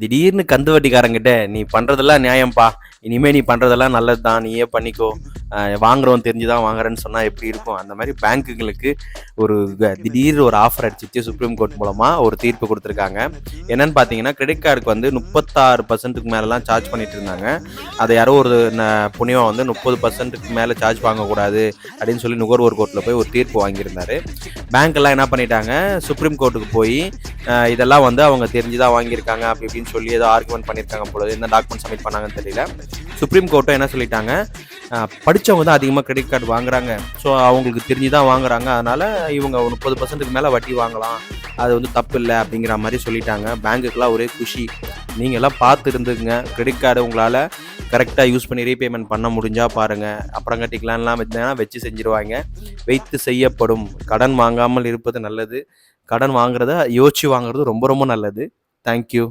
திடீர்னு கந்து வட்டிக்காரங்கிட்ட நீ பண்ணுறதெல்லாம் நியாயம்ப்பா, இனிமேல் நீ பண்ணுறதெல்லாம் நல்லது தான், நீயே பண்ணிக்கோ, வாங்குறவன் தெரிஞ்சு தான் வாங்குறேன்னு சொன்னால் எப்படி இருக்கும்? அந்த மாதிரி பேங்க்குகளுக்கு ஒரு திடீர்னு ஒரு ஆஃபர் அடிச்சிச்சு சுப்ரீம் கோர்ட் மூலமாக ஒரு தீர்ப்பு கொடுத்துருக்காங்க. என்னன்னு பார்த்தீங்கன்னா, கிரெடிட் கார்டுக்கு வந்து 36% மேலெலாம் சார்ஜ் பண்ணிட்டு இருந்தாங்க. அதை யாரோ ஒரு புனியம் வந்து 30% மேலே சார்ஜ் வாங்கக்கூடாது அப்படின்னு சொல்லி நுகர்வோர் கோர்ட்டில் போய் ஒரு தீர்ப்பு வாங்கியிருந்தாரு. பேங்க் எல்லாம் என்ன பண்ணிட்டாங்க, சுப்ரீம் கோர்ட்டுக்கு போய் இதெல்லாம் வந்து அவங்க தெரிஞ்சு தான் வாங்கியிருக்காங்க அப்படி இப்படின்னு சொல்லி ஏதோ ஆர்குமெண்ட் பண்ணியிருக்காங்க பொழுது, என்ன டாக்குமெண்ட் சப்மிட் பண்ணாங்கன்னு தெரியல. சுப்ரீம் கோர்ட்டும் என்ன சொல்லிட்டாங்க, படித்தவங்க தான் அதிகமாக கிரெடிட் கார்டு வாங்குறாங்க, ஸோ அவங்களுக்கு தெரிஞ்சு தான் வாங்குறாங்க, அதனால் இவங்க 30%க்கு மேலே வட்டி வாங்கலாம், அது வந்து தப்பு இல்லை அப்படிங்கிற மாதிரி சொல்லிட்டாங்க. பேங்க்குக்கெலாம் ஒரே குஷி. நீங்கள் எல்லாம் பார்த்து இருந்துங்க, கிரெடிட் கார்டு உங்களால் கரெக்டாக யூஸ் பண்ணி ரீபேமெண்ட் பண்ண முடிஞ்சால் பாருங்கள், அப்புறம் கட்டிக்கலாம்லாம் வச்சு செஞ்சுருவாங்க. வைத்து செய்யப்படும். கடன் வாங்காமல் இருப்பது நல்லது. கடன் வாங்குறத யோசிச்சு வாங்குறது ரொம்ப ரொம்ப நல்லது. தேங்க்யூ.